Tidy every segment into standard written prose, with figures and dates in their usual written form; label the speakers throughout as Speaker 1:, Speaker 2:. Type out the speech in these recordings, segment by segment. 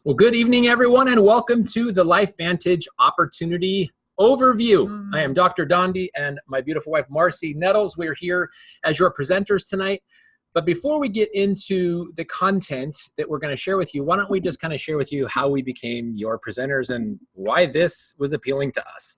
Speaker 1: Well, good evening, everyone, and welcome to the LifeVantage Opportunity Overview. I am Dr. Dondee and my beautiful wife, Marci Nettles. We're here as your presenters tonight. But before we get into the content that we're going to share with you, why don't we just kind of share with you how we became your presenters and why this was appealing to us.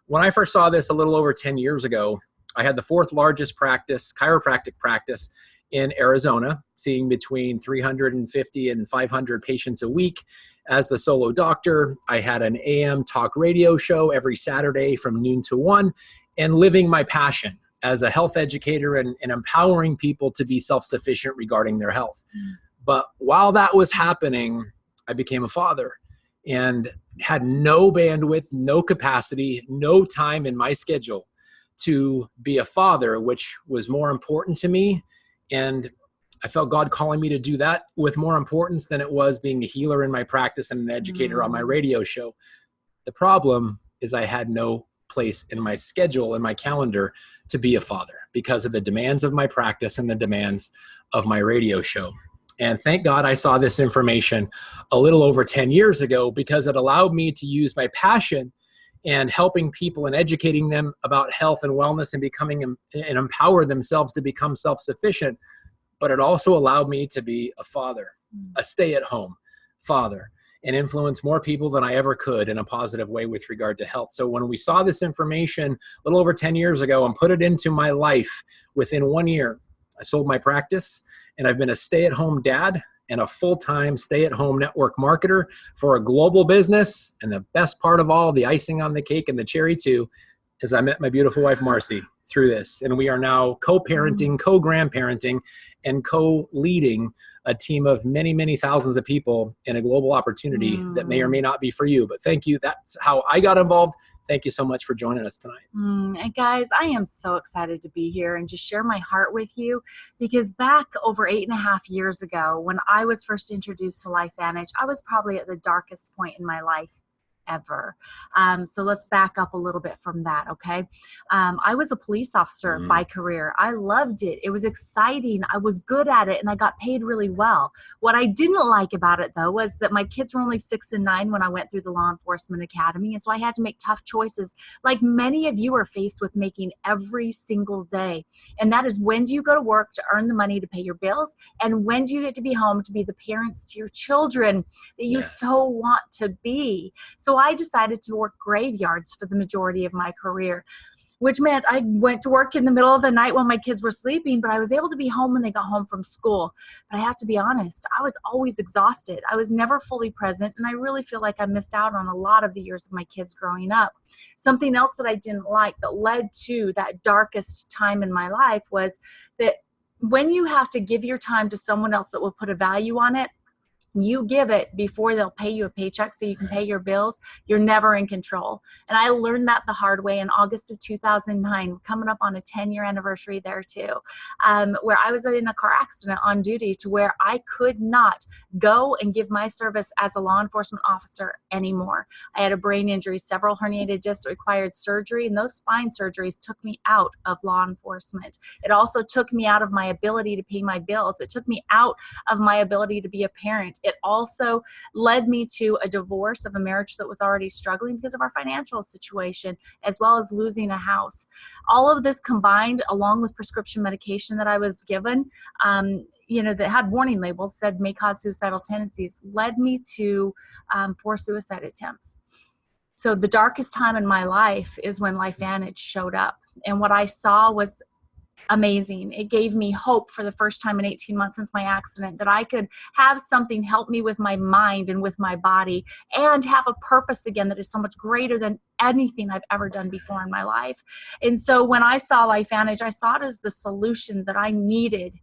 Speaker 1: When I first saw this a little over 10 years ago, I had the fourth largest chiropractic practice in Arizona, seeing between 350 and 500 patients a week as the solo doctor. I had an AM talk radio show every Saturday from noon to 1, and living my passion as a health educator and empowering people to be self-sufficient regarding their health. But while that was happening, I became a father and had no bandwidth, no capacity, no time in my schedule to be a father, which was more important to me. And I felt God calling me to do that with more importance than it was being a healer in my practice and an educator on my radio show. The problem is I had no place in my schedule, in my calendar, to be a father because of the demands of my practice and the demands of my radio show. And thank God I saw this information a little over 10 years ago, because it allowed me to use my passion and helping people and educating them about health and wellness and becoming and empower themselves to become self-sufficient. But it also allowed me to be a father, a stay-at-home father, and influence more people than I ever could in a positive way with regard to health. So when we saw this information a little over 10 years ago and put it into my life, within 1 year, I sold my practice, and I've been a stay-at-home dad and a full-time stay-at-home network marketer for a global business. And the best part of all, the icing on the cake and the cherry too, is I met my beautiful wife, Marci, through this. And we are now co-parenting, co-grandparenting, and co-leading a team of many, many thousands of people in a global opportunity that may or may not be for you. But thank you. That's how I got involved. Thank you so much for joining us tonight.
Speaker 2: And guys, I am so excited to be here and just share my heart with you, because back over 8.5 years ago, when I was first introduced to LifeVantage, I was probably at the darkest point in my life ever. So let's back up a little bit from that, okay? I was a police officer by career. I loved it. It was exciting. I was good at it, and I got paid really well. What I didn't like about it, though, was that my kids were only 6 and 9 when I went through the law enforcement academy, and so I had to make tough choices, like many of you are faced with making every single day. And that is, when do you go to work to earn the money to pay your bills, and when do you get to be home to be the parents to your children that you so want to be? So I decided to work graveyards for the majority of my career, which meant I went to work in the middle of the night while my kids were sleeping, but I was able to be home when they got home from school. But I have to be honest, I was always exhausted. I was never fully present, and I really feel like I missed out on a lot of the years of my kids growing up. Something else that I didn't like that led to that darkest time in my life was that when you have to give your time to someone else that will put a value on it, you give it before they'll pay you a paycheck so you can pay your bills, you're never in control. And I learned that the hard way in August of 2009, coming up on a 10-year anniversary there too, where I was in a car accident on duty to where I could not go and give my service as a law enforcement officer anymore. I had a brain injury, several herniated discs that required surgery, and those spine surgeries took me out of law enforcement. It also took me out of my ability to pay my bills. It took me out of my ability to be a parent. It also led me to a divorce of a marriage that was already struggling because of our financial situation, as well as losing a house. All of this combined, along with prescription medication that I was given, that had warning labels, said may cause suicidal tendencies, led me to 4 suicide attempts. So the darkest time in my life is when LifeVantage showed up. And what I saw was amazing. It gave me hope for the first time in 18 months since my accident, that I could have something help me with my mind and with my body, and have a purpose again that is so much greater than anything I've ever done before in my life. And so when I saw LifeVantage, I saw it as the solution that I needed,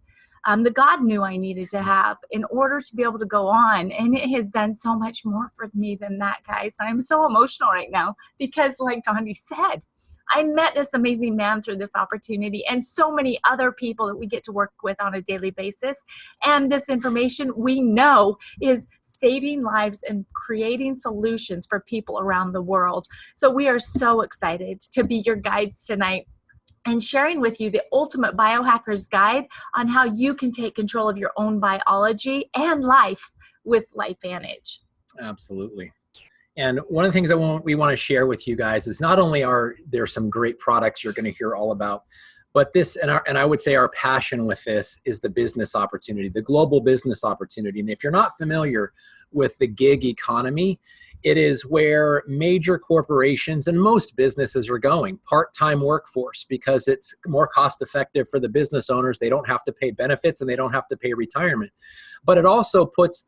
Speaker 2: that God knew I needed to have in order to be able to go on. And it has done so much more for me than that, guys. I'm so emotional right now because, like Dondee said, I met this amazing man through this opportunity, and so many other people that we get to work with on a daily basis. And this information, we know, is saving lives and creating solutions for people around the world. So we are so excited to be your guides tonight and sharing with you the ultimate biohacker's guide on how you can take control of your own biology and life with LifeVantage.
Speaker 1: Absolutely. And one of the things we want to share with you guys is not only are there some great products you're going to hear all about, but this, and I would say our passion with this is the business opportunity, the global business opportunity. And if you're not familiar with the gig economy, it is where major corporations and most businesses are going, part-time workforce, because it's more cost effective for the business owners. They don't have to pay benefits and they don't have to pay retirement. But it also puts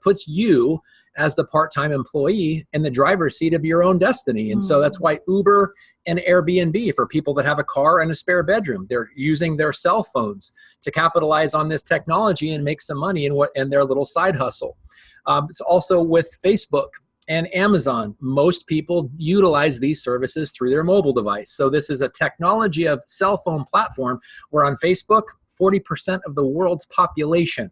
Speaker 1: puts you as the part-time employee in the driver's seat of your own destiny. And so that's why Uber and Airbnb, for people that have a car and a spare bedroom, they're using their cell phones to capitalize on this technology and make some money in their little side hustle. It's also with Facebook and Amazon. Most people utilize these services through their mobile device. So this is a technology of cell phone platform where on Facebook, 40% of the world's population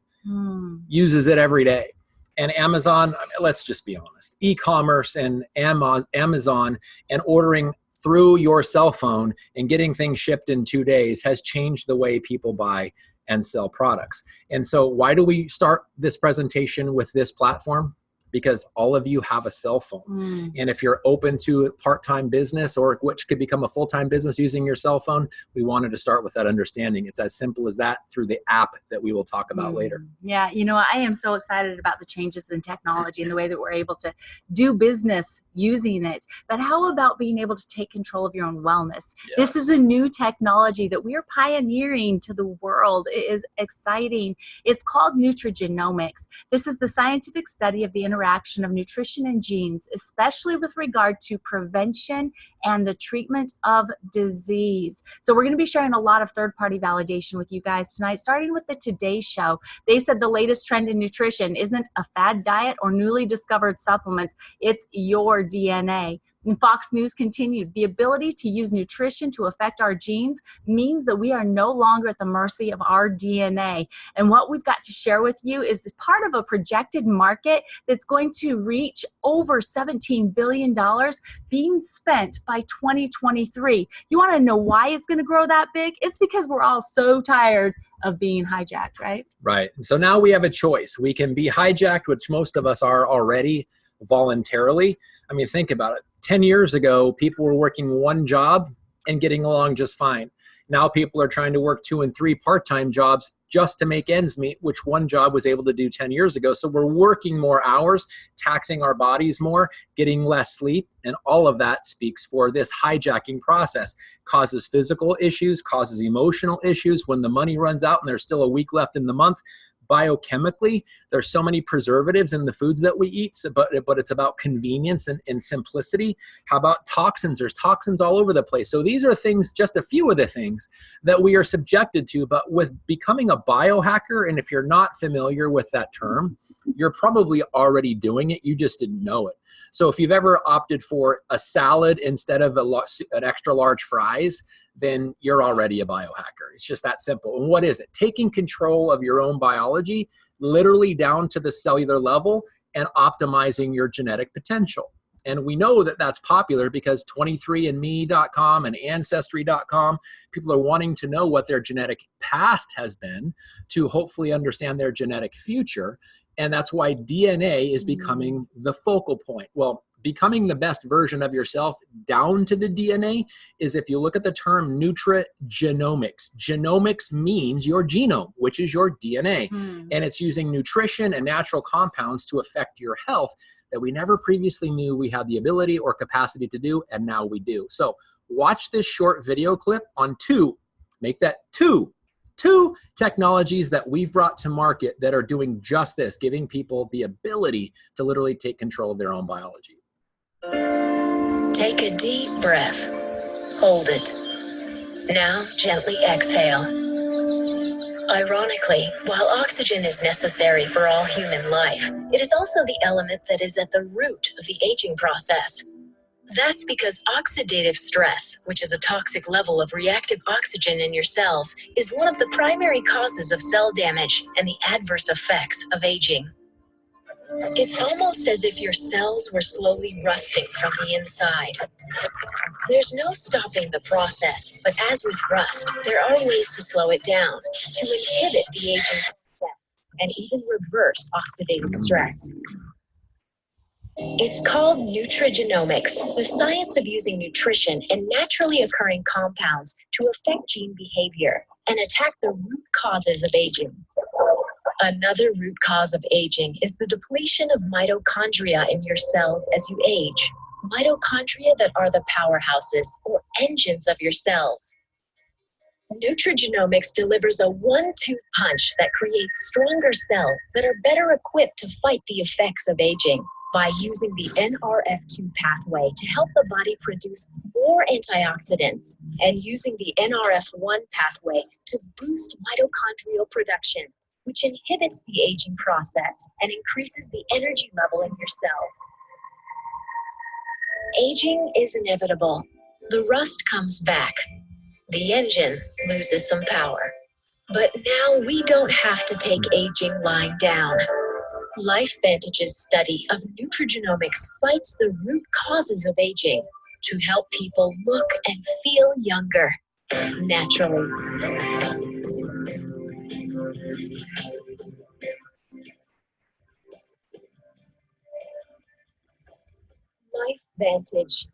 Speaker 1: uses it every day. And Amazon, let's just be honest, e-commerce and Amazon and ordering through your cell phone and getting things shipped in 2 days has changed the way people buy and sell products. And so why do we start this presentation with this platform? Because all of you have a cell phone. And if you're open to part-time business, or which could become a full-time business using your cell phone, we wanted to start with that understanding. It's as simple as that through the app that we will talk about later.
Speaker 2: Yeah, you know, I am so excited about the changes in technology and the way that we're able to do business using it. But how about being able to take control of your own wellness? Yes. This is a new technology that we are pioneering to the world. It is exciting. It's called Nutrigenomics. This is the scientific study of the interaction of nutrition and genes, especially with regard to prevention and the treatment of disease. So we're going to be sharing a lot of third-party validation with you guys tonight, starting with the Today Show. They said the latest trend in nutrition isn't a fad diet or newly discovered supplements. It's your DNA. And Fox News continued, the ability to use nutrition to affect our genes means that we are no longer at the mercy of our DNA. And what we've got to share with you is part of a projected market that's going to reach over $17 billion being spent by 2023. You want to know why it's going to grow that big? It's because we're all so tired of being hijacked, right?
Speaker 1: Right. So now we have a choice. We can be hijacked, which most of us are already voluntarily. I mean, think about it. 10 years ago, people were working one job and getting along just fine. Now people are trying to work 2 and 3 part-time jobs just to make ends meet, which one job was able to do 10 years ago. So we're working more hours, taxing our bodies more, getting less sleep, and all of that speaks for this hijacking process. Causes physical issues, causes emotional issues. When the money runs out and there's still a week left in the month, biochemically, there's so many preservatives in the foods that we eat, but it's about convenience and simplicity. How about toxins? There's toxins all over the place. So these are things, just a few of the things that we are subjected to. But with becoming a biohacker, and if you're not familiar with that term, you're probably already doing it. You just didn't know it. So if you've ever opted for a salad instead of an extra large fries, then you're already a biohacker. It's just that simple. And what is it? Taking control of your own biology, literally down to the cellular level, and optimizing your genetic potential. And we know that that's popular because 23andme.com and Ancestry.com, people are wanting to know what their genetic past has been to hopefully understand their genetic future. And that's why DNA is becoming the focal point. Well, becoming the best version of yourself down to the DNA is, if you look at the term nutrigenomics. Genomics means your genome, which is your DNA. And it's using nutrition and natural compounds to affect your health that we never previously knew we had the ability or capacity to do, and now we do. So watch this short video clip on two technologies that we've brought to market that are doing just this, giving people the ability to literally take control of their own biology.
Speaker 3: Take a deep breath. Hold it. Now gently exhale. Ironically, while oxygen is necessary for all human life, it is also the element that is at the root of the aging process. That's because oxidative stress, which is a toxic level of reactive oxygen in your cells, is one of the primary causes of cell damage and the adverse effects of aging. It's almost as if your cells were slowly rusting from the inside. There's no stopping the process, but as with rust, there are ways to slow it down, to inhibit the aging process, and even reverse oxidative stress. It's called nutrigenomics, the science of using nutrition and naturally occurring compounds to affect gene behavior and attack the root causes of aging. Another root cause of aging is the depletion of mitochondria in your cells as you age. Mitochondria that are the powerhouses or engines of your cells. Nutrigenomics delivers a one-two punch that creates stronger cells that are better equipped to fight the effects of aging by using the NRF2 pathway to help the body produce more antioxidants and using the NRF1 pathway to boost mitochondrial production, which inhibits the aging process and increases the energy level in your cells. Aging is inevitable. The rust comes back. The engine loses some power. But now we don't have to take aging lying down. LifeVantage's study of nutrigenomics fights the root causes of aging to help people look and feel younger naturally. LifeVantage,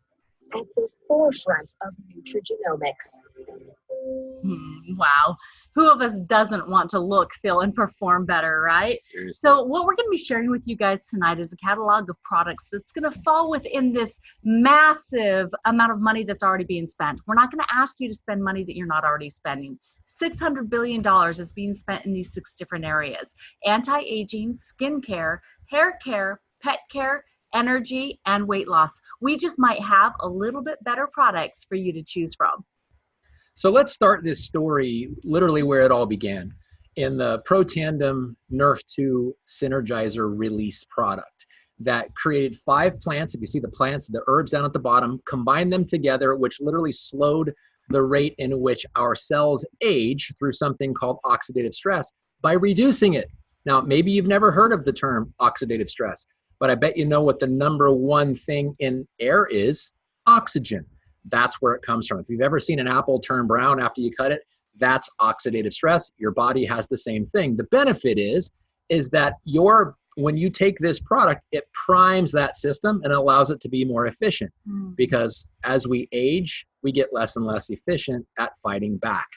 Speaker 3: at the forefront of nutrigenomics.
Speaker 2: Wow. Who of us doesn't want to look, feel, and perform better, right?
Speaker 1: Seriously.
Speaker 2: So what we're going to be sharing with you guys tonight is a catalog of products that's going to fall within this massive amount of money that's already being spent. We're not going to ask you to spend money that you're not already spending. $600 billion is being spent in these 6 different areas: anti-aging, skincare, hair care, pet care, energy, and weight loss. We just might have a little bit better products for you to choose from.
Speaker 1: So let's start this story literally where it all began, in the Protandim Nerf 2 Synergizer release product that created 5 plants. If you see the plants, the herbs down at the bottom, combined them together, which literally slowed the rate in which our cells age through something called oxidative stress by reducing it. Now, maybe you've never heard of the term oxidative stress, but I bet you know what the #1 thing in air is: oxygen. That's where it comes from. If you've ever seen an apple turn brown after you cut it, that's oxidative stress. Your body has the same thing. The benefit is that when you take this product, it primes that system and allows it to be more efficient. Because as we age, we get less and less efficient at fighting back.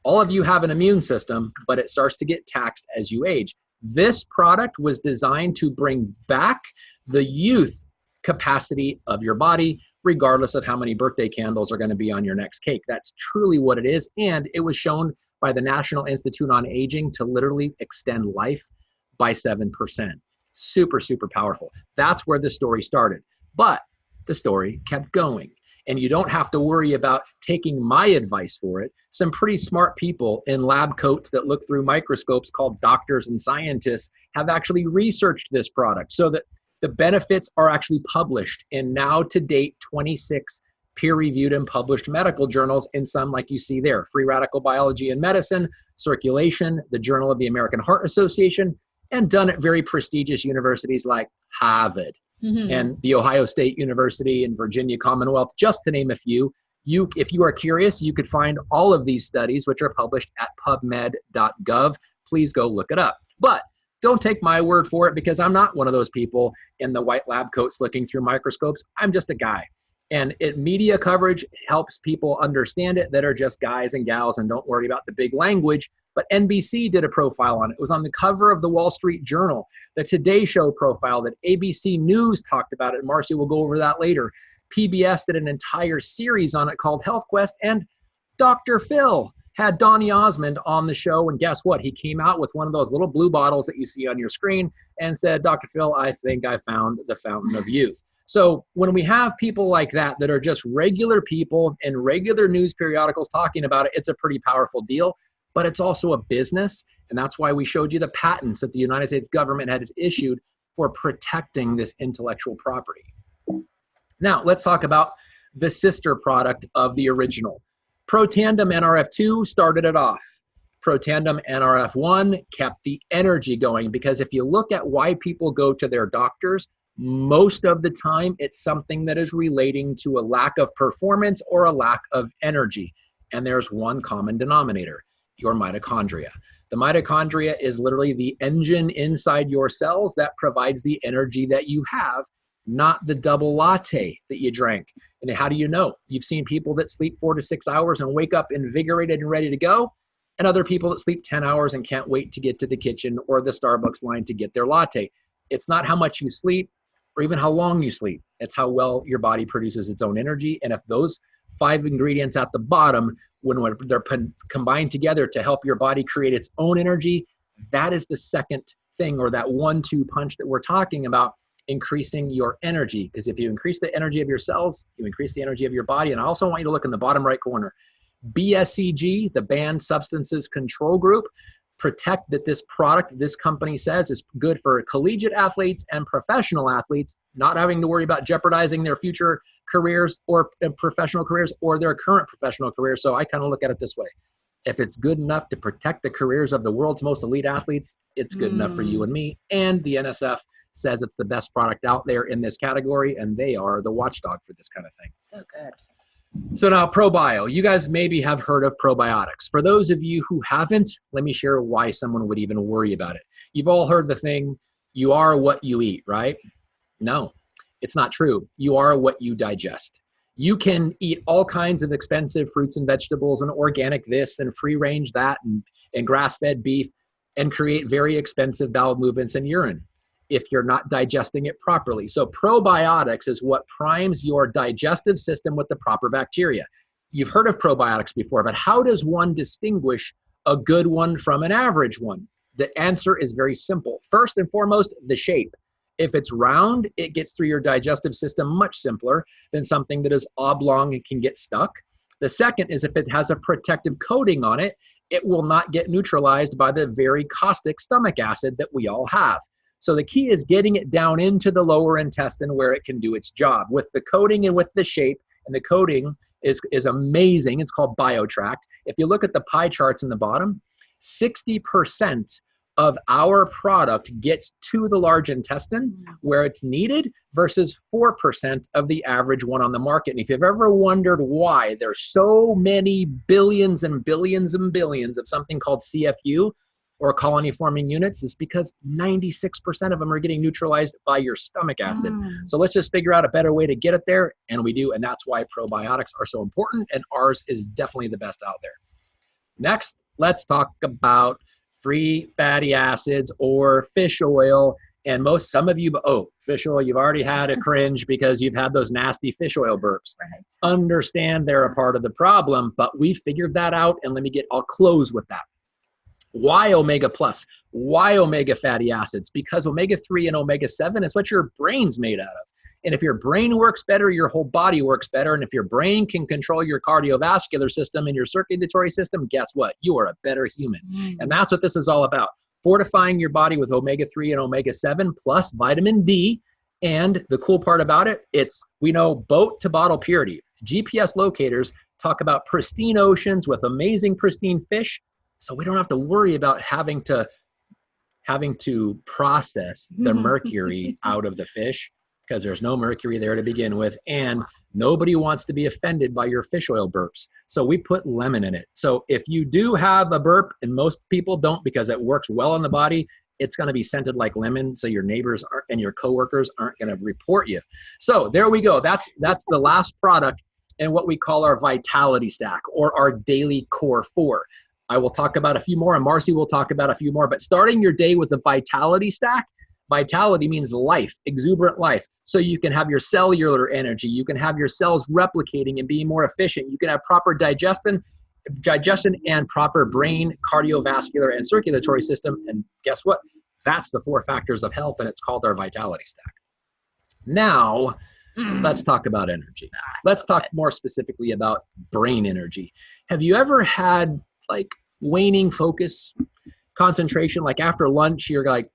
Speaker 1: All of you have an immune system, but it starts to get taxed as you age. This product was designed to bring back the youth capacity of your body, regardless of how many birthday candles are going to be on your next cake. That's truly what it is. And it was shown by the National Institute on Aging to literally extend life by 7%. Super, super powerful. That's where the story started. But the story kept going. And you don't have to worry about taking my advice for it. Some pretty smart people in lab coats that look through microscopes, called doctors and scientists, have actually researched this product so that the benefits are actually published in now to date 26 peer-reviewed and published medical journals, in some like you see there: Free Radical Biology and Medicine, Circulation, the Journal of the American Heart Association, and done at very prestigious universities like Harvard and the Ohio State University and Virginia Commonwealth, just to name a few. If you are curious, you could find all of these studies, which are published at pubmed.gov. Please go look it up. But don't take my word for it, because I'm not one of those people in the white lab coats looking through microscopes. I'm just a guy. And media coverage helps people understand it that are just guys and gals and don't worry about the big language. But NBC did a profile on it. It was on the cover of the Wall Street Journal. The Today Show profiled it. ABC News talked about it. Marcy will go over that later. PBS did an entire series on it called Health Quest. And Dr. Phil had Donny Osmond on the show, and guess what? He came out with one of those little blue bottles that you see on your screen and said, "Dr. Phil, I think I found the fountain of youth." So when we have people like that are just regular people in regular news periodicals talking about it, it's a pretty powerful deal. But it's also a business, and that's why we showed you the patents that the United States government has issued for protecting this intellectual property. Now, let's talk about the sister product of the original. Protandim NRF2 started it off. Protandim NRF1 kept the energy going, because if you look at why people go to their doctors, most of the time it's something that is relating to a lack of performance or a lack of energy. And there's one common denominator: your mitochondria. The mitochondria is literally the engine inside your cells that provides the energy that you have. not the double latte that you drank. And how do you know? You've seen people that sleep 4 to 6 hours and wake up invigorated and ready to go, and other people that sleep 10 hours and can't wait to get to the kitchen or the Starbucks line to get their latte. It's not how much you sleep or even how long you sleep. It's how well your body produces its own energy. And if those 5 ingredients at the bottom, when they're combined together to help your body create its own energy, that is the second thing, or that 1-2 punch that we're talking about, increasing your energy. Because if you increase the energy of your cells, you increase the energy of your body. And I also want you to look in the bottom right corner. BSCG, the Banned Substances Control Group, protect that this product, this company says, is good for collegiate athletes and professional athletes, not having to worry about jeopardizing their future careers or professional careers or their current professional careers. So I kind of look at it this way. If it's good enough to protect the careers of the world's most elite athletes, it's good enough for you and me. And the NSF says it's the best product out there in this category, and they are the watchdog for this kind of thing.
Speaker 2: So good.
Speaker 1: So now ProBio, you guys maybe have heard of probiotics. For those of you who haven't, let me share why someone would even worry about it. You've all heard the thing, you are what you eat, right? No, it's not true. You are what you digest. You can eat all kinds of expensive fruits and vegetables and organic this and free range that and grass-fed beef and create very expensive bowel movements and urine if you're not digesting it properly. So probiotics is what primes your digestive system with the proper bacteria. You've heard of probiotics before, but how does one distinguish a good one from an average one? The answer is very simple. First and foremost, the shape. If it's round, it gets through your digestive system much simpler than something that is oblong and can get stuck. The second is if it has a protective coating on it, it will not get neutralized by the very caustic stomach acid that we all have. So the key is getting it down into the lower intestine where it can do its job. With the coating and with the shape, and the coating is amazing. It's called BioTract. If you look at the pie charts in the bottom, 60% of our product gets to the large intestine where it's needed versus 4% of the average one on the market. And if you've ever wondered why there's so many billions and billions and billions of something called CFU, or colony forming units, is because 96% of them are getting neutralized by your stomach acid. So let's just figure out a better way to get it there, and we do, and that's why probiotics are so important, and ours is definitely the best out there. Next, let's talk about free fatty acids or fish oil. And some of you, fish oil, you've already had a cringe because you've had those nasty fish oil burps. Right. Understand they're a part of the problem, but we figured that out, and I'll close with that. Why omega plus? Why omega fatty acids? Because omega-3 and omega-7 is what your brain's made out of. And if your brain works better, your whole body works better. And if your brain can control your cardiovascular system and your circulatory system, guess what? You are a better human. And that's what this is all about. Fortifying your body with omega-3 and omega-7 plus vitamin D. And the cool part about it, we know boat to bottle purity. GPS locators talk about pristine oceans with amazing pristine fish. So we don't have to worry about having to process the mercury out of the fish, because there's no mercury there to begin with, and nobody wants to be offended by your fish oil burps. So we put lemon in it. So if you do have a burp, and most people don't because it works well on the body, it's going to be scented like lemon, so your neighbors and your coworkers aren't going to report you. So there we go. That's the last product in what we call our vitality stack, or our daily core 4. I will talk about a few more, and Marci will talk about a few more, but starting your day with the vitality stack. Vitality means life, exuberant life. So you can have your cellular energy, you can have your cells replicating and being more efficient, you can have proper digestion and proper brain, cardiovascular, and circulatory system. And guess what? That's the 4 factors of health, and it's called our vitality stack. Now, let's talk about energy. Let's talk more specifically about brain energy. Have you ever had waning focus, concentration? Like after lunch, you're like,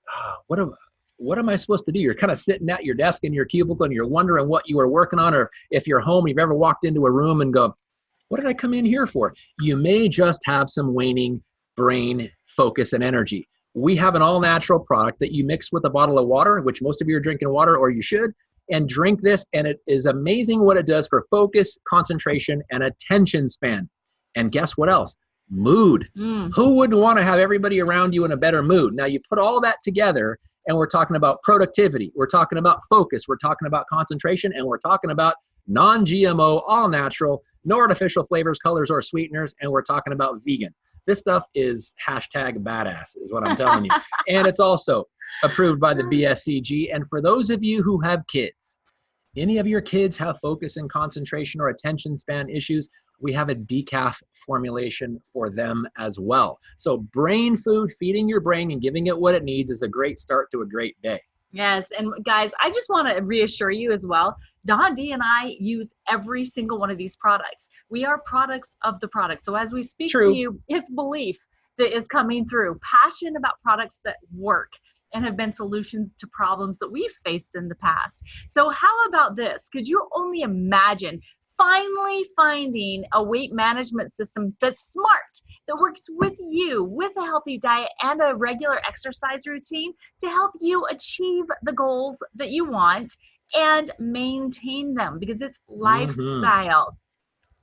Speaker 1: what am I supposed to do? You're kind of sitting at your desk in your cubicle and you're wondering what you were working on. Or if you're home, you've ever walked into a room and go, what did I come in here for? You may just have some waning brain focus and energy. We have an all-natural product that you mix with a bottle of water, which most of you are drinking water, or you should, and drink this. And it is amazing what it does for focus, concentration, and attention span. And guess what else? Mood. Who wouldn't want to have everybody around you in a better mood? Now you put all that together And we're talking about productivity. We're talking about focus. We're talking about concentration. And we're talking about non-GMO, all natural, no artificial flavors, colors, or sweeteners. And we're talking about vegan. This stuff is hashtag badass is what I'm telling you. And it's also approved by the BSCG. And for those of you who have kids, any of your kids have focus and concentration or attention span issues, we have a decaf formulation for them as well. So brain food, feeding your brain and giving it what it needs is a great start to a great day.
Speaker 2: Yes, and guys, I just want to reassure you as well. Dondee and I use every single one of these products. We are products of the product. So as we speak to you, it's belief that is coming through, passion about products that work and have been solutions to problems that we've faced in the past. So how about this? Could you only imagine finally finding a weight management system that's smart, that works with you, with a healthy diet and a regular exercise routine to help you achieve the goals that you want and maintain them, because it's lifestyle.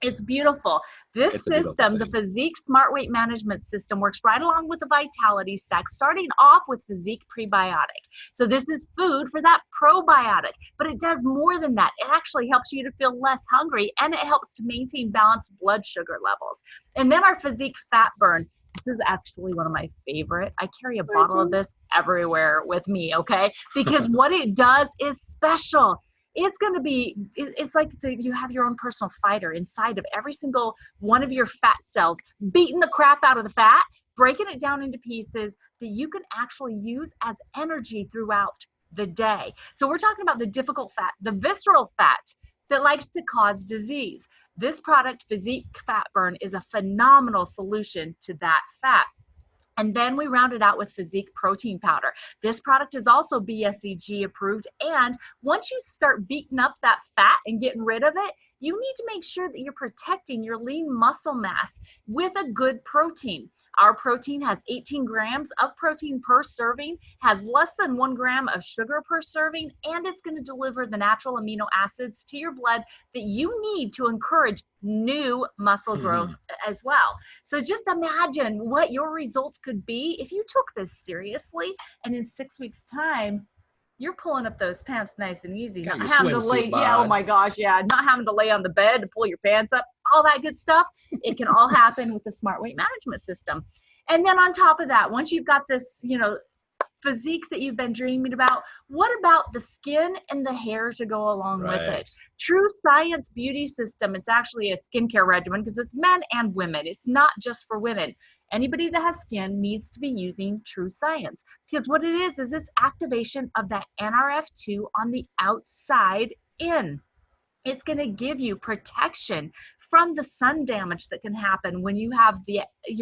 Speaker 2: It's beautiful. This system, the Physique Smart Weight Management System, works right along with the Vitality Stack, starting off with Physique Prebiotic. So this is food for that probiotic, but it does more than that. It actually helps you to feel less hungry, and it helps to maintain balanced blood sugar levels. And then our Physique Fat Burn. This is actually one of my favorite. I carry a bottle of this everywhere with me, okay? Because what it does is special. It's going to be, it's like you have your own personal fighter inside of every single one of your fat cells, beating the crap out of the fat, breaking it down into pieces that you can actually use as energy throughout the day. So we're talking about the difficult fat, the visceral fat that likes to cause disease. This product, Physique Fat Burn, is a phenomenal solution to that fat. And then we round it out with Physique Protein Powder. This product is also BSCG approved. And once you start beating up that fat and getting rid of it, you need to make sure that you're protecting your lean muscle mass with a good protein. Our protein has 18 grams of protein per serving, has less than 1 gram of sugar per serving, and it's going to deliver the natural amino acids to your blood that you need to encourage new muscle growth as well. So just imagine what your results could be if you took this seriously, and in 6 weeks' time, you're pulling up those pants nice and easy. Not having to lay, oh my gosh, not having to lay on the bed to pull your pants up, all that good stuff. It can all happen with the Smart Weight Management System. And then on top of that, once you've got this, physique that you've been dreaming about, what about the skin and the hair to go along with it? True Science Beauty System, it's actually a skincare regimen because it's men and women. It's not just for women. Anybody that has skin needs to be using True Science, because what it is it's activation of that NRF2 on the outside in. It's going to give you protection from the sun damage that can happen when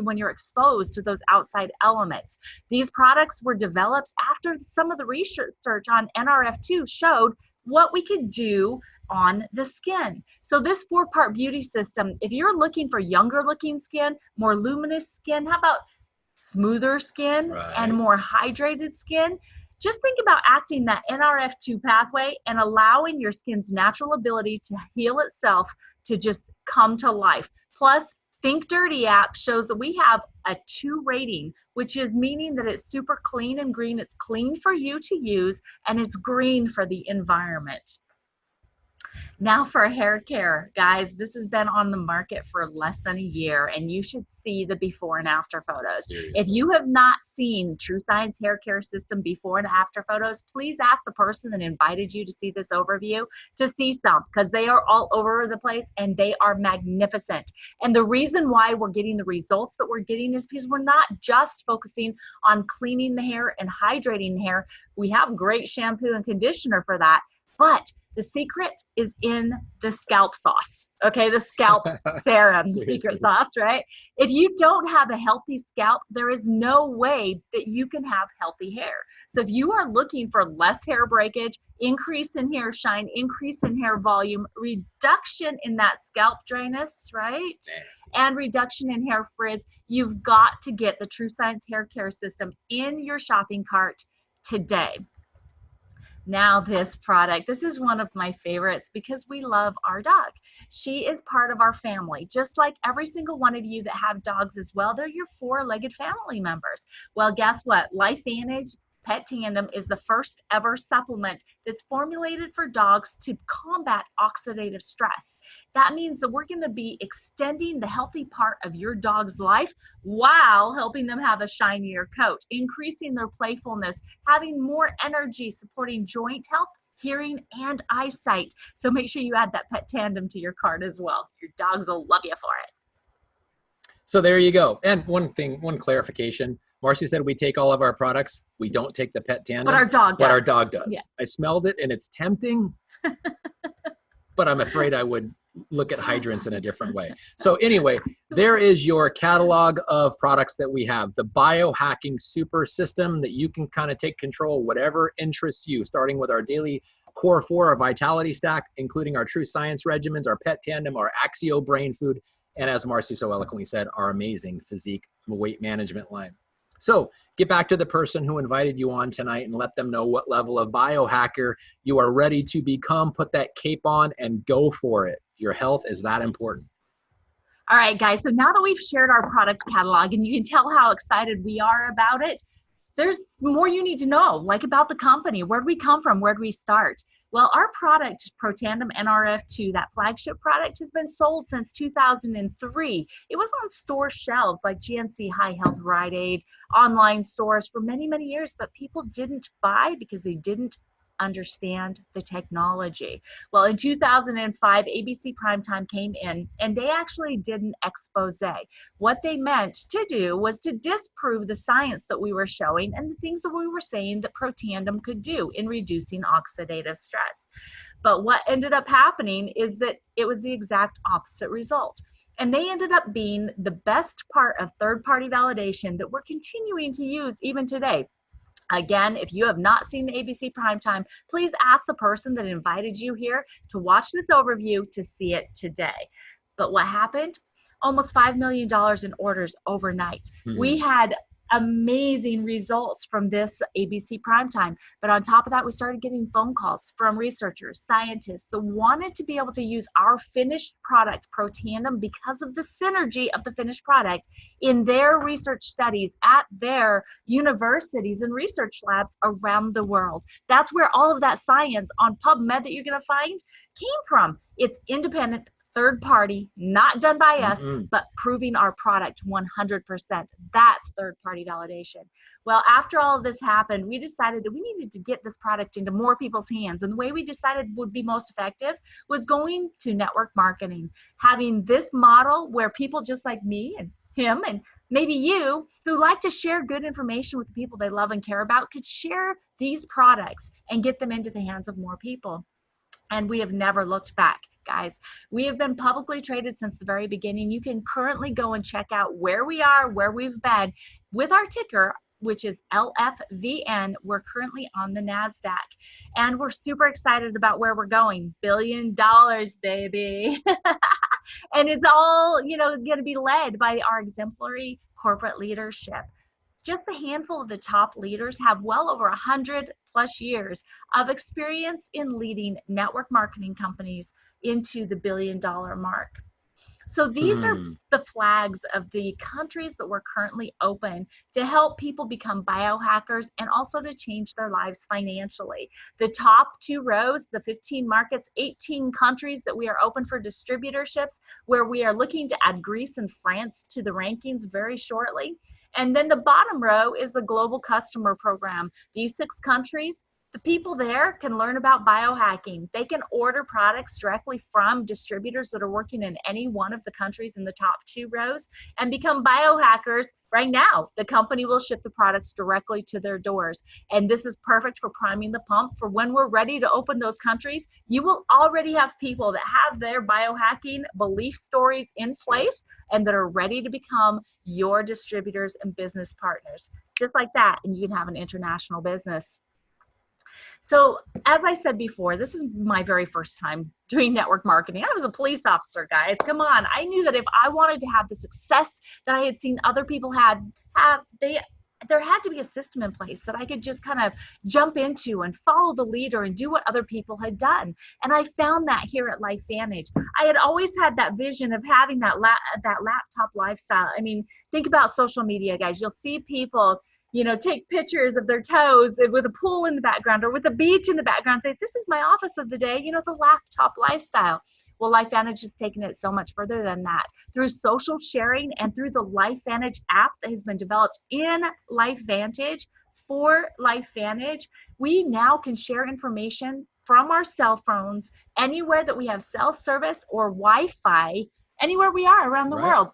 Speaker 2: when you're exposed to those outside elements. These products were developed after some of the research on NRF2 showed what we could do on the skin. So this 4-part beauty system, if you're looking for younger looking skin, more luminous skin, how about smoother skin and more hydrated skin? Just think about acting that NRF2 pathway and allowing your skin's natural ability to heal itself to just come to life. Plus, Think Dirty app shows that we have a 2 rating, which is meaning that it's super clean and green. It's clean for you to use, and it's green for the environment. Now for hair care, guys, this has been on the market for less than a year, and you should see the before and after photos. Seriously. If you have not seen True Science Hair Care System before and after photos, please ask the person that invited you to see this overview to see some, because they are all over the place and they are magnificent. And the reason why we're getting the results that we're getting is because we're not just focusing on cleaning the hair and hydrating the hair. We have great shampoo and conditioner for that, but the secret is in the scalp sauce, okay? The scalp serum, the secret sauce, right? If you don't have a healthy scalp, there is no way that you can have healthy hair. So if you are looking for less hair breakage, increase in hair shine, increase in hair volume, reduction in that scalp dryness, right? And reduction in hair frizz, you've got to get the True Science Hair Care System in your shopping cart today. Now this product, this is one of my favorites because we love our dog. She is part of our family, just like every single one of you that have dogs as well. They're your 4-legged family members. Well, guess what? LifeVantage Pet Tandem is the first ever supplement that's formulated for dogs to combat oxidative stress. That means that we're going to be extending the healthy part of your dog's life while helping them have a shinier coat, increasing their playfulness, having more energy, supporting joint health, hearing, and eyesight. So make sure you add that Pet Tandem to your cart as well. Your dogs will love you for it.
Speaker 1: So there you go. And one clarification. Marci said we take all of our products. We don't take the Pet Tandem.
Speaker 2: But our dog does.
Speaker 1: But our dog does.
Speaker 2: Yeah.
Speaker 1: I smelled it and it's tempting, but I'm afraid I would look at hydrants in a different way. So anyway, there is your catalog of products that we have. The Biohacking Super System that you can kind of take control, whatever interests you, starting with our daily Core 4, our Vitality Stack, including our True Science regimens, our Pet Tandem, our Axio Brain Food, and as Marci so eloquently said, our amazing physique weight management line. So get back to the person who invited you on tonight and let them know what level of biohacker you are ready to become. Put that cape on and go for it. Your health is that important.
Speaker 2: All right, guys. So now that we've shared our product catalog and you can tell how excited we are about it, there's more you need to know, like about the company. Where'd we come from? Where'd we start? Well, our product, ProTandem NRF2, that flagship product, has been sold since 2003. It was on store shelves like GNC, High Health, Rite Aid, online stores for many, many years, but people didn't buy because they didn't understand the technology. Well, in 2005, ABC Primetime came in and they actually did an expose. What they meant to do was to disprove the science that we were showing and the things that we were saying that ProTandem could do in reducing oxidative stress. But what ended up happening is that it was the exact opposite result. And they ended up being the best part of third-party validation that we're continuing to use even today. Again, if you have not seen the ABC Primetime, please ask the person that invited you here to watch this overview to see it today. But what happened? Almost $5 million in orders overnight. We had amazing results from this ABC Primetime. But on top of that, we started getting phone calls from researchers, scientists that wanted to be able to use our finished product, ProTandem, because of the synergy of the finished product in their research studies at their universities and research labs around the world. That's where all of that science on PubMed that you're going to find came from. It's independent, third party, not done by us, but proving our product 100%. That's third party validation. Well, after all of this happened, we decided that we needed to get this product into more people's hands. And the way we decided would be most effective was going to network marketing, having this model where people just like me and him and maybe you who like to share good information with the people they love and care about could share these products and get them into the hands of more people. And we have never looked back, guys. We have been publicly traded since the very beginning. You can currently go and check out where we are, where we've been with our ticker, which is LFVN. We're currently on the NASDAQ. And we're super excited about where we're going. $1 billion, baby. And it's all, going to be led by our exemplary corporate leadership. Just a handful of the top leaders have well over 100+ years of experience in leading network marketing companies into the $1 billion mark. So these are the flags of the countries that we're currently open to help people become biohackers and also to change their lives financially. The top 2 rows, the 15 markets, 18 countries that we are open for distributorships, where we are looking to add Greece and France to the rankings very shortly. And then the bottom row is the global customer program. These 6 countries, the people there can learn about biohacking. They can order products directly from distributors that are working in any one of the countries in the top 2 rows and become biohackers right now. The company will ship the products directly to their doors. And this is perfect for priming the pump for when we're ready to open those countries. You will already have people that have their biohacking belief stories in place and that are ready to become your distributors and business partners. Just like that, and you can have an international business. So as I said before, this is my very first time doing network marketing. I was a police officer, guys. Come on. I knew that if I wanted to have the success that I had seen other people have, there had to be a system in place that I could just kind of jump into and follow the leader and do what other people had done. And I found that here at LifeVantage. I had always had that vision of having that laptop lifestyle. I mean, think about social media, guys. You'll see people take pictures of their toes with a pool in the background or with a beach in the background, say, this is my office of the day, the laptop lifestyle. Well, LifeVantage has taken it so much further than that. Through social sharing and through the LifeVantage app that has been developed in LifeVantage for LifeVantage, we now can share information from our cell phones anywhere that we have cell service or Wi-Fi, anywhere we are around the world.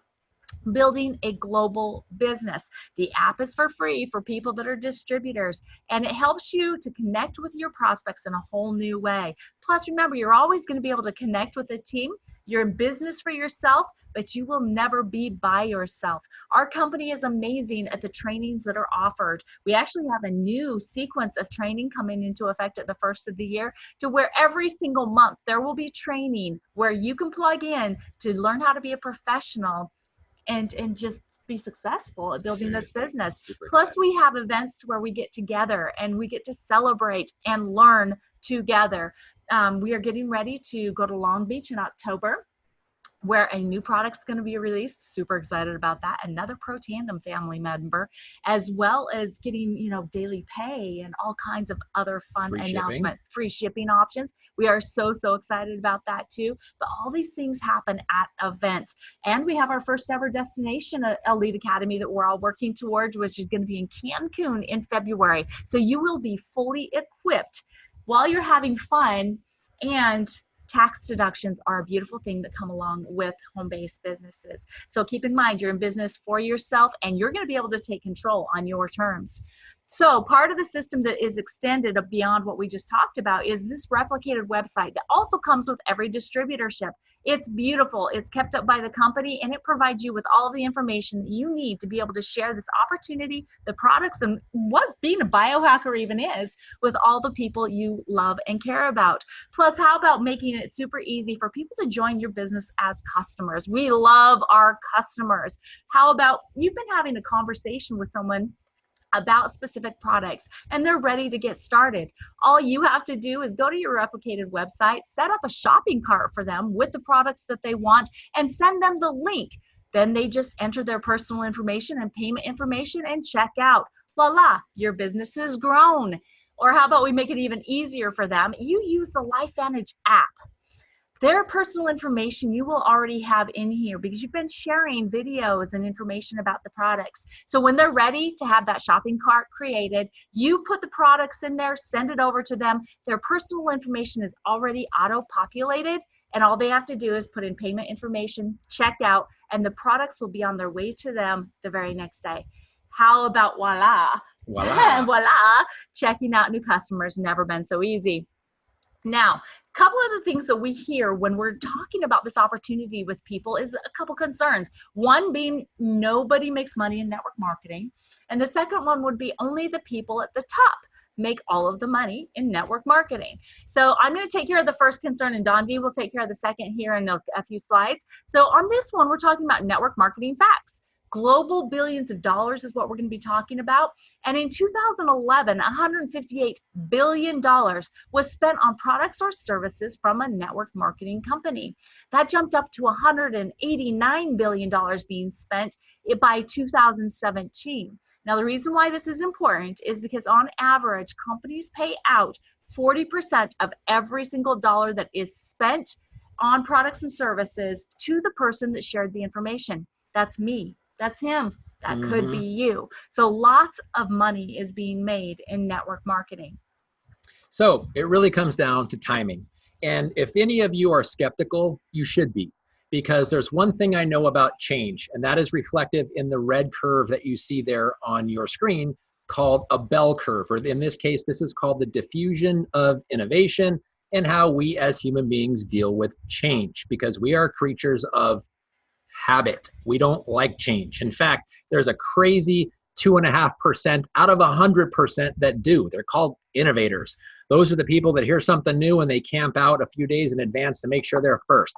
Speaker 2: Building a global business. The app is for free for people that are distributors, and it helps you to connect with your prospects in a whole new way. Plus, remember, you're always going to be able to connect with a team. You're in business for yourself, but you will never be by yourself. Our company is amazing at the trainings that are offered. We actually have a new sequence of training coming into effect at the first of the year, to where every single month there will be training where you can plug in to learn how to be a professional and just be successful at building this business. Plus, we have events where we get together and we get to celebrate and learn together. We are getting ready to go to Long Beach in October, where a new product's going to be released. Super excited about that. Another Pro Tandem family member, as well as getting, daily pay and all kinds of other fun free shipping options. We are so excited about that too. But all these things happen at events. And we have our first ever destination Elite Academy that we're all working towards, which is going to be in Cancun in February. So you will be fully equipped while you're having fun, and tax deductions are a beautiful thing that come along with home-based businesses. So keep in mind, you're in business for yourself, and you're going to be able to take control on your terms. So part of the system that is extended beyond what we just talked about is this replicated website that also comes with every distributorship. It's beautiful. It's kept up by the company, and it provides you with all the information that you need to be able to share this opportunity, the products, and what being a biohacker even is, with all the people you love and care about. Plus, how about making it super easy for people to join your business as customers? We love our customers. How about you've been having a conversation with someone about specific products and they're ready to get started. All you have to do is go to your replicated website, set up a shopping cart for them with the products that they want, and send them the link. Then they just enter their personal information and payment information and check out. Voila, your business is grown. Or how about we make it even easier for them? You use the LifeVantage app. Their personal information you will already have in here because you've been sharing videos and information about the products. So when they're ready to have that shopping cart created, you put the products in there, send it over to them. Their personal information is already auto-populated, and all they have to do is put in payment information, check out, and the products will be on their way to them the very next day. How about voila?
Speaker 1: Voila.
Speaker 2: Voila, checking out new customers, never been so easy. Now, a couple of the things that we hear when we're talking about this opportunity with people is a couple concerns. One being nobody makes money in network marketing. And the second one would be only the people at the top make all of the money in network marketing. So I'm going to take care of the first concern, and Dondee will take care of the second here in a few slides. So on this one, we're talking about network marketing facts. Global billions of dollars is what we're going to be talking about. And in 2011, $158 billion was spent on products or services from a network marketing company. That jumped up to $189 billion being spent by 2017. Now, the reason why this is important is because on average, companies pay out 40% of every single dollar that is spent on products and services to the person that shared the information. That's me. That's him. That could be you. So lots of money is being made in network marketing.
Speaker 1: So it really comes down to timing. And if any of you are skeptical, you should be, because there's one thing I know about change, and that is reflective in the red curve that you see there on your screen, called a bell curve, or in this case, this is called the diffusion of innovation, and how we as human beings deal with change, because we are creatures of habit. We don't like change. In fact, there's a crazy 2.5% out of 100% that do. They're called innovators. Those are the people that hear something new and they camp out a few days in advance to make sure they're first.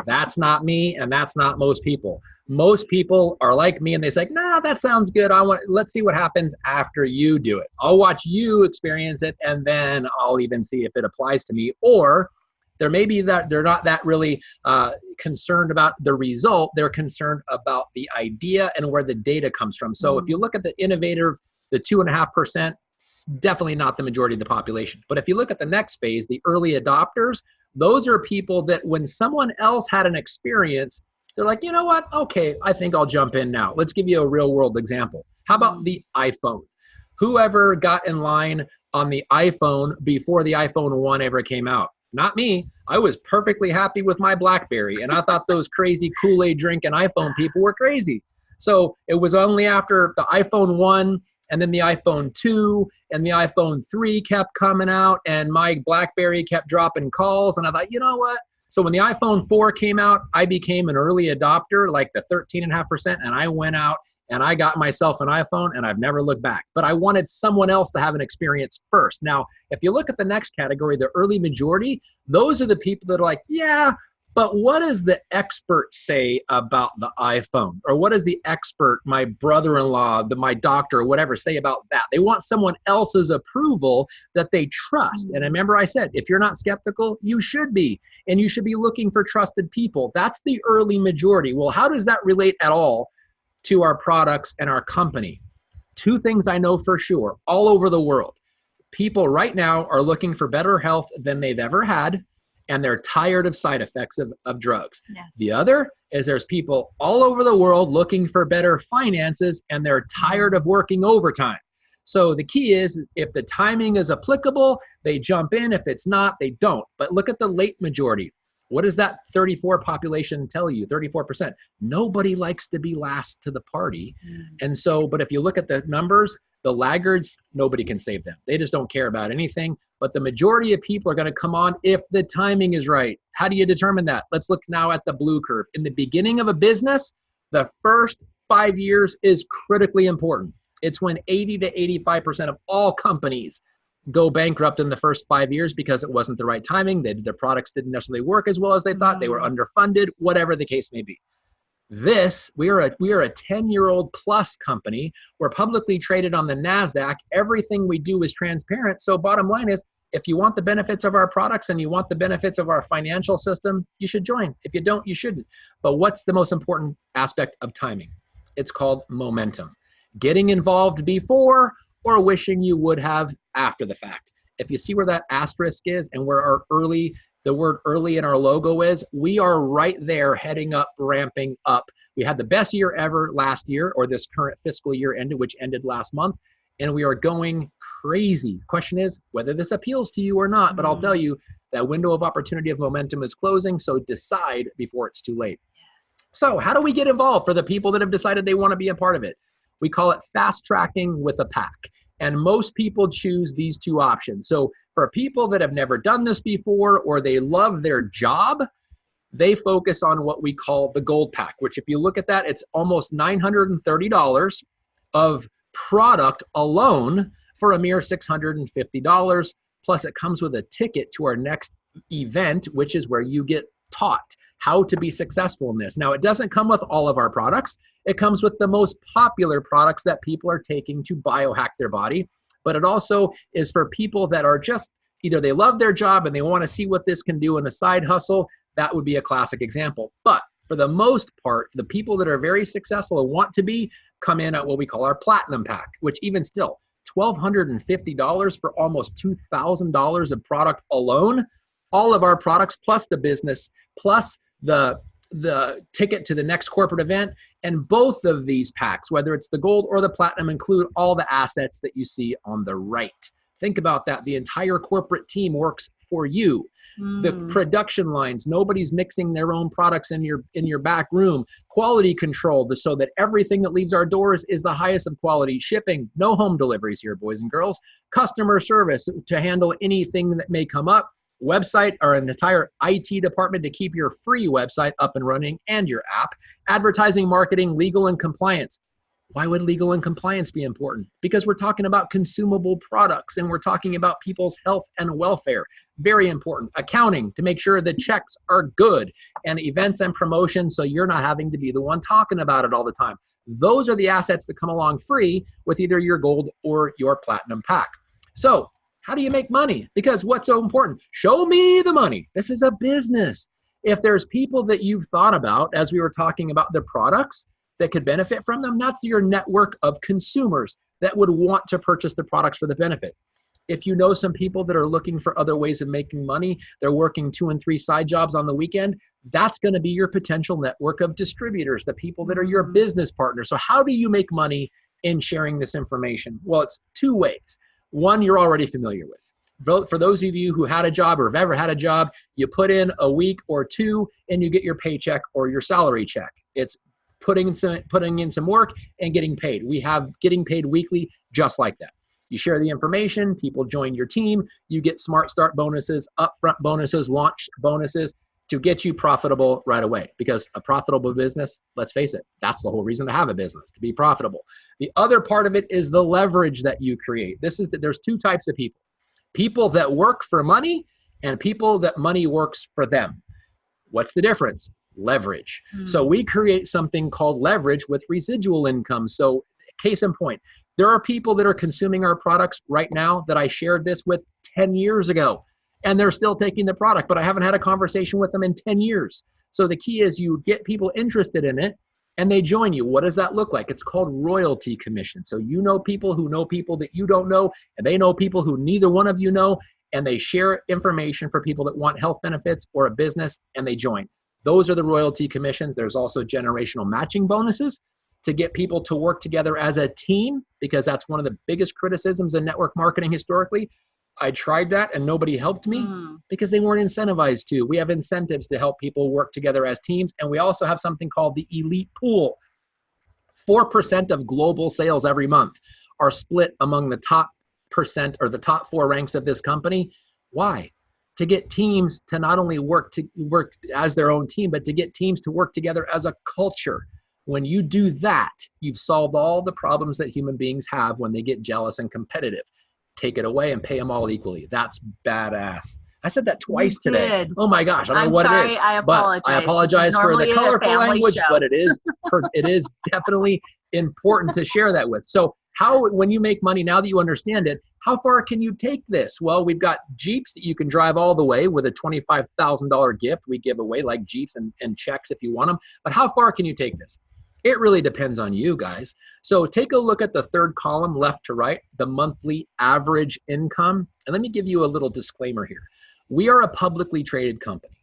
Speaker 1: That's not me, and that's not most people. Most people are like me and they say, nah, that sounds good. Let's see what happens after you do it. I'll watch you experience it, and then I'll even see if it applies to me. Or there may be that they're not that really concerned about the result. They're concerned about the idea and where the data comes from. So if you look at the innovative The 2.5%, definitely not the majority of the population. But if you look at the next phase, the early adopters, those are people that when someone else had an experience, they're like, you know what? Okay, I think I'll jump in now. Let's give you a real world example. How about the iPhone? Whoever got in line on the iPhone before the iPhone 1 ever came out? Not me. I was perfectly happy with my BlackBerry, and I thought those crazy Kool-Aid drinking iPhone people were crazy. So it was only after the iPhone 1 and then the iPhone 2 and the iPhone 3 kept coming out, and my BlackBerry kept dropping calls, and I thought, you know what? So when the iPhone 4 came out, I became an early adopter, like the 13.5%, and I went out and I got myself an iPhone, and I've never looked back. But I wanted someone else to have an experience first. Now, if you look at the next category, the early majority, those are the people that are like, yeah, but what does the expert say about the iPhone? Or what does the expert, my brother-in-law, my doctor, or whatever, say about that? They want someone else's approval that they trust. And remember I said, if you're not skeptical, you should be. And you should be looking for trusted people. That's the early majority. Well, how does that relate at all to our products and our company? Two things I know for sure, all over the world. People right now are looking for better health than they've ever had, and they're tired of side effects of drugs.
Speaker 2: Yes.
Speaker 1: The other is there's people all over the world looking for better finances, and they're tired of working overtime. So the key is, if the timing is applicable, they jump in. If it's not, they don't. But look at the late majority. What does that 34 population tell you? 34%. Nobody likes to be last to the party. And so, but if you look at the numbers, the laggards, nobody can save them. They just don't care about anything. But the majority of people are going to come on if the timing is right. How do you determine that? Let's look now at the blue curve. In the beginning of a business, the first 5 years is critically important. It's when 80 to 85% of all companies go bankrupt in the first 5 years because it wasn't the right timing. Their products didn't necessarily work as well as they thought. They were underfunded, whatever the case may be. We are a 10-year-old plus company. We're publicly traded on the NASDAQ. Everything we do is transparent. So bottom line is, if you want the benefits of our products and you want the benefits of our financial system, you should join. If you don't, you shouldn't. But what's the most important aspect of timing? It's called momentum. Getting involved before or wishing you would have after the fact. If you see where that asterisk is and where our the word early in our logo is, we are right there heading up, ramping up. We had the best year ever last year, or this current fiscal year ended, which ended last month, and we are going crazy. Question is whether this appeals to you or not, but I'll tell you that window of opportunity of momentum is closing, so decide before it's too late.
Speaker 2: Yes.
Speaker 1: So how do we get involved for the people that have decided they want to be a part of it? We call it fast tracking with a pack. And most people choose these two options. So for people that have never done this before, or they love their job, they focus on what we call the gold pack, which if you look at that, it's almost $930 of product alone for a mere $650. Plus it comes with a ticket to our next event, which is where you get taught how to be successful in this. Now, it doesn't come with all of our products. It comes with the most popular products that people are taking to biohack their body. But it also is for people that are just, either they love their job and they want to see what this can do in a side hustle. That would be a classic example. But for the most part, the people that are very successful and want to be, come in at what we call our platinum pack, which even still, $1,250 for almost $2,000 of product alone. All of our products, plus the business, plus the ticket to the next corporate event, and both of these packs, whether it's the gold or the platinum, include all the assets that you see on the right. Think about that. The entire corporate team works for you. The production lines, nobody's mixing their own products in your back room. Quality control, so that everything that leaves our doors is the highest of quality. Shipping, no home deliveries here, boys and girls. Customer service to handle anything that may come up. Website, or an entire IT department to keep your free website up and running and your app. Advertising, marketing, legal, and compliance. Why would legal and compliance be important? Because we're talking about consumable products and we're talking about people's health and welfare. Very important. Accounting, to make sure the checks are good, and events and promotions, so you're not having to be the one talking about it all the time. Those are the assets that come along free with either your gold or your platinum pack. So how do you make money? Because what's so important? Show me the money. This is a business. If there's people that you've thought about, as we were talking about the products that could benefit from them, that's your network of consumers. that would want to purchase the products for the benefit. If you know some people that are looking for other ways of making money, they're working 2 and 3 side jobs on the weekend, that's going to be your potential network of distributors, the people that are your business partners. So how do you make money in sharing this information? Well, it's 2 ways. One, you're already familiar with. For those of you who had a job or have ever had a job, you put in a week or 2 and you get your paycheck or your salary check. It's putting in some work and getting paid. We have getting paid weekly just like that. You share the information, people join your team, you get smart start bonuses, upfront bonuses, launch bonuses to get you profitable right away. Because a profitable business, let's face it, that's the whole reason to have a business, to be profitable. The other part of it is the leverage that you create. There's 2 types of people. People that work for money and people that money works for them. What's the difference? Leverage. So we create something called leverage with residual income. So case in point, there are people that are consuming our products right now that I shared this with 10 years ago, and they're still taking the product, but I haven't had a conversation with them in 10 years. So the key is you get people interested in it and they join you. What does that look like? It's called royalty commission. So you know people who know people that you don't know, and they know people who neither one of you know, and they share information for people that want health benefits or a business, and they join. Those are the royalty commissions. There's also generational matching bonuses to get people to work together as a team, because that's one of the biggest criticisms in network marketing historically. I tried that and nobody helped me because they weren't incentivized to. We have incentives to help people work together as teams. And we also have something called the elite pool. 4% of global sales every month are split among the top percent or the top 4 ranks of this company. Why? To get teams to not only work as their own team, but to get teams to work together as a culture. When you do that, you've solved all the problems that human beings have when they get jealous and competitive. Take it away and pay them all equally. That's badass. I said that twice today. Oh my gosh, I don't know what it is.
Speaker 2: I apologize.
Speaker 1: But I apologize for the colorful language, but it is definitely important to share that with. So when you make money, now that you understand it, how far can you take this? Well, we've got Jeeps that you can drive all the way with a $25,000 gift we give away, like Jeeps and checks if you want them. But how far can you take this? It really depends on you guys. So take a look at the 3rd column, left to right, the monthly average income. And let me give you a little disclaimer here. We are a publicly traded company.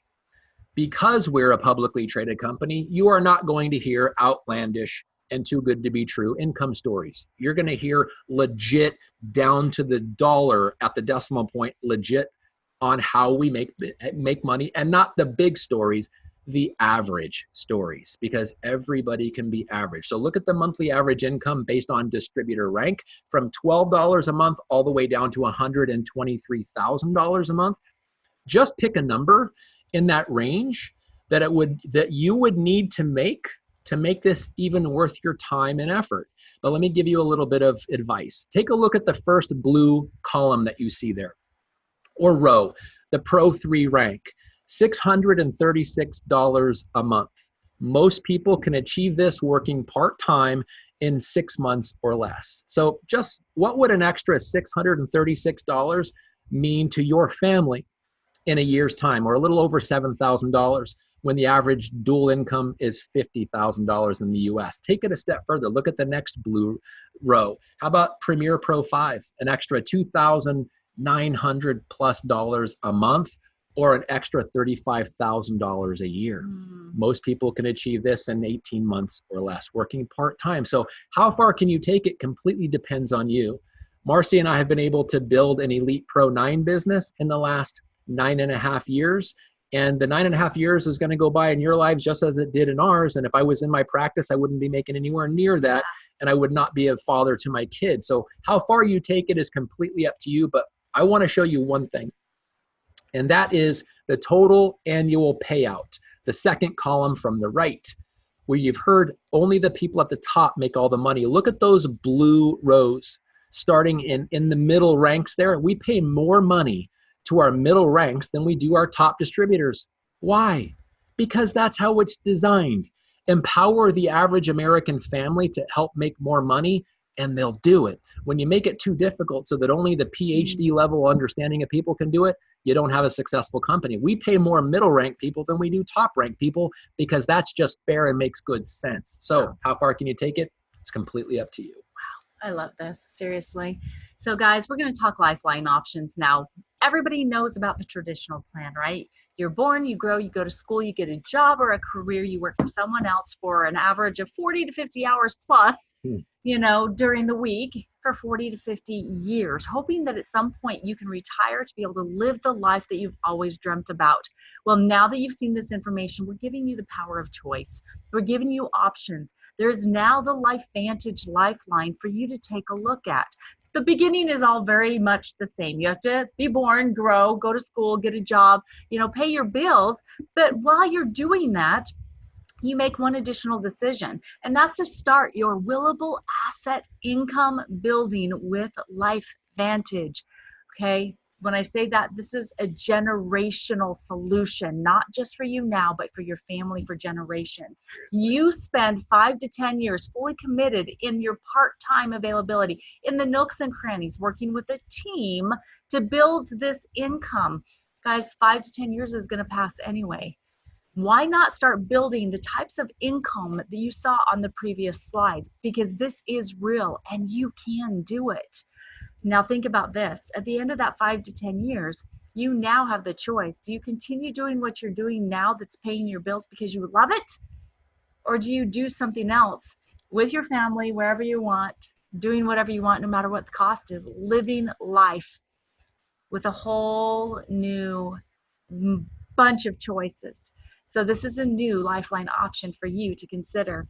Speaker 1: Because we're a publicly traded company, you are not going to hear outlandish and too good to be true income stories. You're going to hear legit, down to the dollar at the decimal point, legit on how we make money, and not the big stories, the average stories, because everybody can be average. So look at the monthly average income based on distributor rank from $12 a month all the way down to $123,000 a month. Just pick a number in that range that you would need to make this even worth your time and effort. But let me give you a little bit of advice. Take a look at the first blue column that you see there, or row, the Pro 3 rank. $636 a month. Most people can achieve this working part-time in 6 months or less. So just what would an extra $636 mean to your family in a year's time, or a little over $7,000 when the average dual income is $50,000 in the US? Take it a step further. Look at the next blue row. How about Premier Pro 5, an extra $2,900 plus a month, or an extra $35,000 a year. Most people can achieve this in 18 months or less, working part-time. So how far can you take it completely depends on you. Marci and I have been able to build an Elite Pro 9 business in the last 9.5 years. And the 9.5 years is going to go by in your lives just as it did in ours. And if I was in my practice, I wouldn't be making anywhere near that. And I would not be a father to my kids. So how far you take it is completely up to you. But I want to show you one thing. And that is the total annual payout, the second column from the right, where you've heard only the people at the top make all the money. Look at those blue rows starting in the middle ranks there. We pay more money to our middle ranks than we do our top distributors. Why? Because that's how it's designed. Empower the average American family to help make more money, and they'll do it. When you make it too difficult so that only the PhD level understanding of people can do it, you don't have a successful company. We pay more middle rank people than we do top rank people because that's just fair and makes good sense. So how far can you take it? It's completely up to you.
Speaker 2: I love this, seriously. So guys, we're going to talk lifeline options now. Everybody knows about the traditional plan, right? You're born, you grow, you go to school, you get a job or a career, you work for someone else for an average of 40 to 50 hours plus, during the week for 40 to 50 years, hoping that at some point you can retire to be able to live the life that you've always dreamt about. Well, now that you've seen this information, we're giving you the power of choice. We're giving you options. There's now the LifeVantage Lifeline for you to take a look at. The beginning is all very much the same. You have to be born, grow, go to school, get a job, pay your bills. But while you're doing that, you make one additional decision, and that's to start your willable asset income building with LifeVantage. Okay. When I say that, this is a generational solution, not just for you now, but for your family for generations. You spend 5 to 10 years fully committed in your part-time availability, in the nooks and crannies, working with a team to build this income. Guys, 5 to 10 years is going to pass anyway. Why not start building the types of income that you saw on the previous slide? Because this is real and you can do it. Now think about this. At the end of that 5 to 10 years, you now have the choice. Do you continue doing what you're doing now that's paying your bills because you love it? Or do you do something else with your family, wherever you want, doing whatever you want, no matter what the cost is, living life with a whole new bunch of choices? So this is a new lifeline option for you to consider.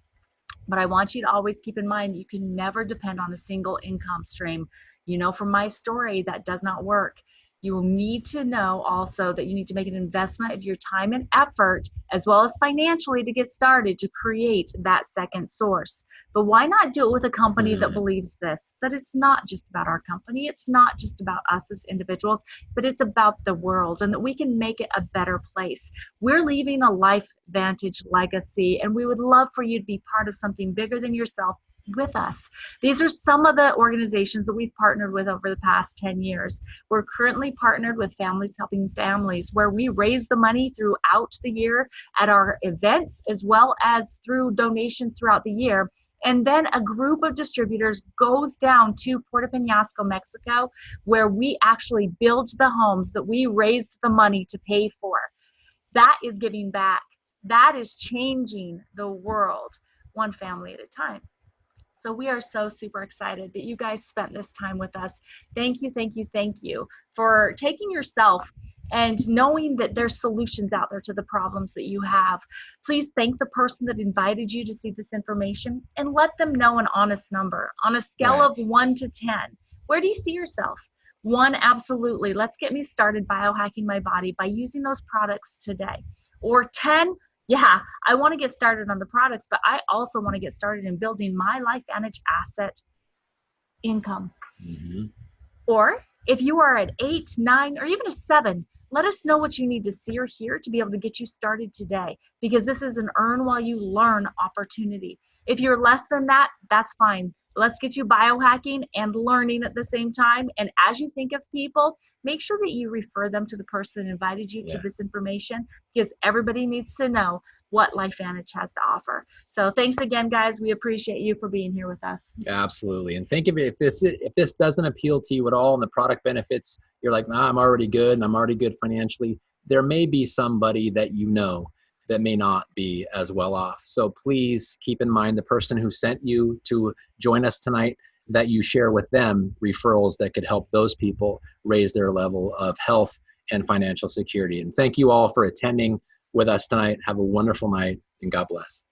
Speaker 2: But I want you to always keep in mind, you can never depend on a single income stream. From my story, that does not work. You will need to know also that you need to make an investment of your time and effort, as well as financially, to get started to create that second source. But why not do it with a company that believes this, that it's not just about our company, it's not just about us as individuals, but it's about the world, and that we can make it a better place. We're leaving a LifeVantage legacy, and we would love for you to be part of something bigger than yourself with us. These are some of the organizations that we've partnered with over the past 10 years. We're currently partnered with Families Helping Families, where we raise the money throughout the year at our events, as well as through donations throughout the year. And then a group of distributors goes down to Puerto Penasco, Mexico, where we actually build the homes that we raised the money to pay for. That is giving back. That is changing the world, one family at a time. So we are so super excited that you guys spent this time with us. Thank you, thank you, thank you for taking yourself and knowing that there's solutions out there to the problems that you have. Please thank the person that invited you to see this information, and let them know an honest number. On a scale of 1 to 10, where do you see yourself? 1, absolutely. Let's get me started biohacking my body by using those products today. Or 10, yeah, I want to get started on the products, but I also want to get started in building my LifeVantage asset income. Or if you are at 8, 9, or even a 7, let us know what you need to see or hear to be able to get you started today, because this is an earn while you learn opportunity. If you're less than that, that's fine. Let's get you biohacking and learning at the same time. And as you think of people, make sure that you refer them to the person that invited you to this information, because everybody needs to know what LifeVantage has to offer. So thanks again, guys. We appreciate you for being here with us.
Speaker 1: Absolutely. And think of it, if this doesn't appeal to you at all and the product benefits, you're like, nah, I'm already good and I'm already good financially. There may be somebody that you know that may not be as well off. So please keep in mind the person who sent you to join us tonight, that you share with them referrals that could help those people raise their level of health and financial security. And thank you all for attending with us tonight. Have a wonderful night, and God bless.